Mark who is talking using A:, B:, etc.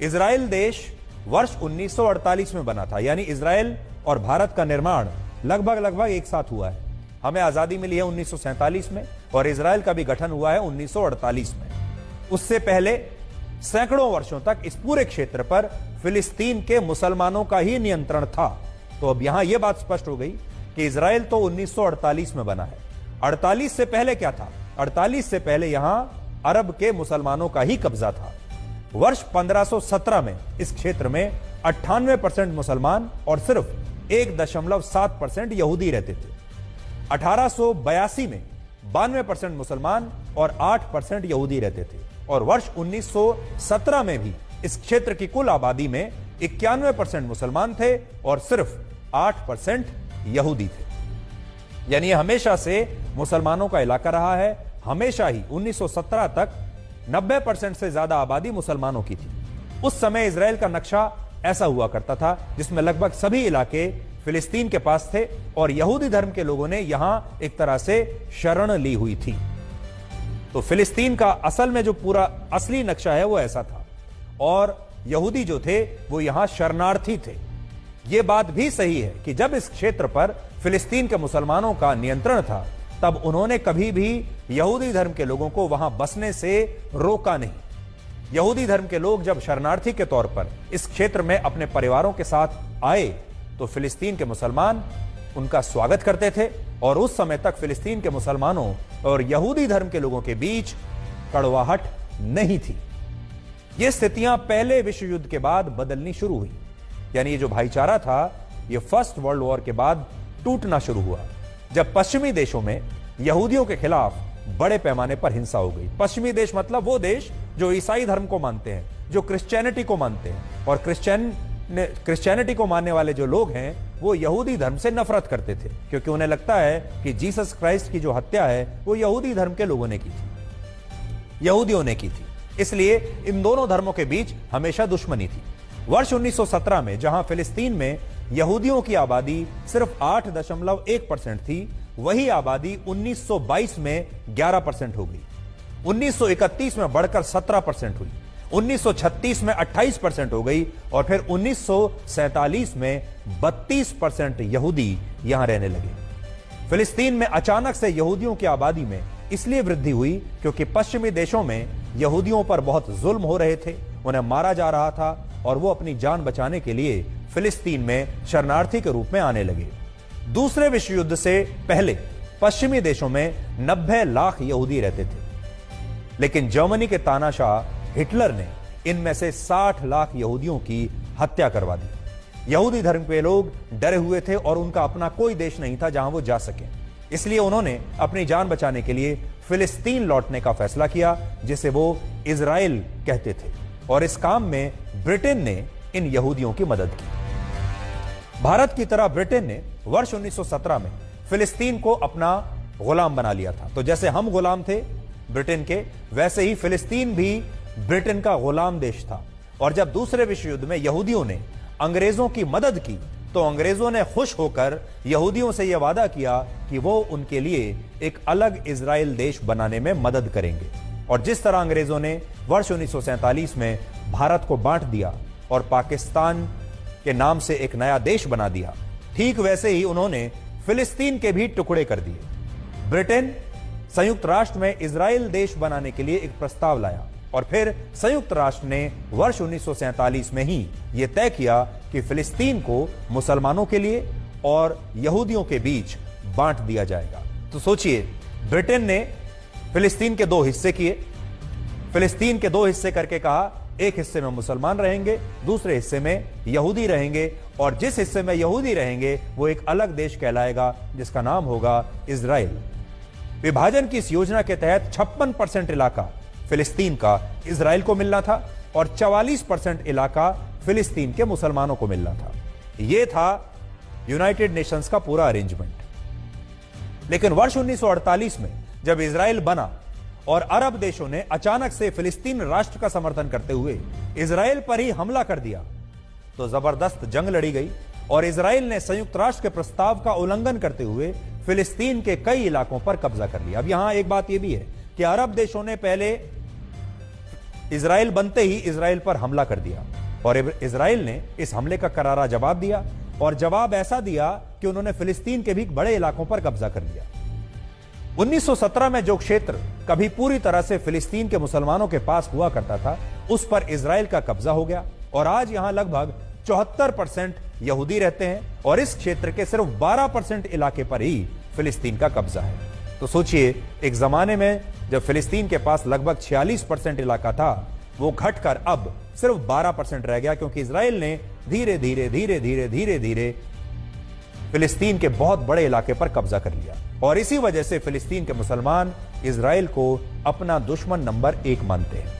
A: Israel देश वर्ष 1948 में बना था, यानी इजराइल और भारत का निर्माण लगभग एक साथ हुआ है। हमें आजादी मिली है 1947 में और इजराइल का भी गठन हुआ है 1948 में। उससे पहले सैकड़ों वर्षों तक इस पूरे क्षेत्र पर फिलिस्तीन के मुसलमानों का ही नियंत्रण था। तो अब यहां यह बात स्पष्ट हो गई कि इजराइल तो 1948 में बना है। 48 से पहले क्या था? 48 से पहले यहां अरब के मुसलमानों का ही कब्जा था। वर्ष 1517 में इस क्षेत्र में 98% मुसलमान और सिर्फ 1.7% यहूदी रहते थे। 1882 में 92% मुसलमान और 8% यहूदी रहते थे और वर्ष 1917 में भी इस क्षेत्र की कुल आबादी में 91% मुसलमान थे और सिर्फ 8% यहूदी थे। यानी हमेशा से मुसलमानों का इलाका रहा है। हमेशा ही 1917 तक 90% से ज्यादा आबादी मुसलमानों की थी। उस समय इजराइल का नक्शा ऐसा हुआ करता था जिसमें लगभग सभी इलाके फिलिस्तीन के पास थे और यहूदी धर्म के लोगों ने यहां एक तरह से शरण ली हुई थी। तो फिलिस्तीन का असल में जो पूरा असली नक्शा है वो ऐसा था और यहूदी जो थे वो यहां शरणार्थी थे। यह बात भी सही है कि जब इस क्षेत्र पर फिलिस्तीन के मुसलमानों का नियंत्रण था तब उन्होंने कभी भी यहूदी धर्म के लोगों को वहां बसने से रोका नहीं। यहूदी धर्म के लोग जब शरणार्थी के तौर पर इस क्षेत्र में अपने परिवारों के साथ आए तो फिलिस्तीन के मुसलमान उनका स्वागत करते थे और उस समय तक फिलिस्तीन के मुसलमानों और यहूदी धर्म के लोगों के बीच कड़वाहट नहीं थी। ये स्थितियां पहले विश्व युद्ध के बाद बदलनी शुरू हुई। यानी ये जो भाईचारा था ये फर्स्ट वर्ल्ड वॉर के बाद टूटना शुरू हुआ जब पश्चिमी देशों में यहूदियों के खिलाफ बड़े पैमाने पर हिंसा हो गई। पश्चिमी देश मतलब वो देश जो ईसाई धर्म को मानते हैं, जो क्रिश्चियनिटी को मानते हैं और क्रिश्चियनिटी को मानने वाले जो लोग हैं वो यहूदी धर्म से नफरत करते थे क्योंकि उन्हें लगता है कि जीसस क्राइस्ट की जो हत्या है वो यहूदी धर्म के लोगों ने की थी, यहूदियों ने की थी। इसलिए इन दोनों धर्मों के बीच हमेशा दुश्मनी थी। वर्ष 1917 में जहां फिलिस्तीन में यहूदियों की आबादी सिर्फ 8.1% थी, वही आबादी 1922 में 11% हो गई, 1931 में बढ़कर 17% हुई, 1936 में 28% हो गई और फिर 1947 में 32% यहूदी यहां रहने लगे। फिलिस्तीन में अचानक से यहूदियों की आबादी में इसलिए वृद्धि हुई क्योंकि पश्चिमी देशों में यहूदियों पर बहुत जुल्म हो रहे थे, उन्हें मारा जा रहा था और वो अपनी जान बचाने के लिए फिलिस्तीन में शरणार्थी के रूप में आने लगे। दूसरे विश्व युद्ध से पहले पश्चिमी देशों में 90 लाख यहूदी रहते थे, लेकिन जर्मनी के तानाशाह हिटलर ने इनमें से 60 लाख यहूदियों की हत्या करवा दी। यहूदी धर्म के लोग डरे हुए थे और उनका अपना कोई देश नहीं था जहां वो जा सके। इसलिए उन्होंने अपनी जान बचाने के लिए फिलिस्तीन लौटने का फैसला किया जिसे वो इजराइल कहते थे और इस काम में ब्रिटेन ने इन यहूदियों की मदद की। भारत की तरह ब्रिटेन ने वर्ष 1917 में फिलिस्तीन को अपना गुलाम बना लिया था। तो जैसे हम गुलाम थे ब्रिटेन के, वैसे ही फिलिस्तीन भी ब्रिटेन का गुलाम देश था। और जब दूसरे विश्व युद्ध में यहूदियों ने अंग्रेजों की मदद की तो अंग्रेजों ने खुश होकर यहूदियों से यह वादा किया कि वो उनके लिए एक अलग इजराइल देश बनाने में मदद करेंगे। और जिस तरह अंग्रेजों ने वर्ष 1947 में भारत को बांट दिया और पाकिस्तान के नाम से एक नया देश बना दिया, ठीक वैसे ही उन्होंने फिलिस्तीन के भी टुकड़े कर दिए। ब्रिटेन संयुक्त राष्ट्र में इजराइल देश बनाने के लिए एक प्रस्ताव लाया और फिर संयुक्त राष्ट्र ने वर्ष 1947 में ही यह तय किया कि फिलिस्तीन को मुसलमानों के लिए और यहूदियों के बीच बांट दिया जाएगा। तो सोचिए, ब्रिटेन ने फिलिस्तीन के दो हिस्से किए, फिलिस्तीन के दो हिस्से करके कहा एक हिस्से में मुसलमान रहेंगे, दूसरे हिस्से में यहूदी रहेंगे और जिस हिस्से में यहूदी रहेंगे वो एक अलग देश कहलाएगा जिसका नाम होगा इजराइल। विभाजन की इस योजना के तहत 56% इलाका फिलिस्तीन का इजराइल को मिलना था और 44% इलाका फिलिस्तीन के मुसलमानों को मिलना था। यह था यूनाइटेड नेशंस का पूरा अरेंजमेंट। लेकिन वर्ष 1948 में जब इजराइल बना और अरब देशों ने अचानक से फिलिस्तीन राष्ट्र का समर्थन करते हुए इजराइल पर ही हमला कर दिया तो जबरदस्त जंग लड़ी गई और इजराइल ने संयुक्त राष्ट्र के प्रस्ताव का उल्लंघन करते हुए फिलिस्तीन के कई इलाकों पर कब्जा कर लिया। अब यहां एक बात यह भी है कि अरब देशों ने पहले इजराइल बनते ही इजराइल पर हमला कर दिया और इजराइल ने इस हमले का करारा जवाब दिया और जवाब ऐसा दिया कि उन्होंने फिलिस्तीन के भी बड़े इलाकों पर कब्जा कर लिया। 1917 में जो क्षेत्र कभी पूरी तरह से फिलिस्तीन के मुसलमानों के पास हुआ करता था, उस पर इजराइल का कब्जा हो गया और आज यहां लगभग 74% यहूदी रहते हैं और इस क्षेत्र के सिर्फ 12% इलाके पर ही फिलिस्तीन का कब्जा है। तो सोचिए, एक जमाने में जब फिलिस्तीन के पास लगभग 46% इलाका था, वो घटकर अब सिर्फ 12% रह गया, क्योंकि इजराइल ने धीरे धीरे धीरे धीरे धीरे धीरे फिलिस्तीन के बहुत बड़े इलाके पर कब्जा कर लिया। और इसी वजह से फिलिस्तीन के मुसलमान इजराइल को अपना दुश्मन नंबर 1 मानते हैं।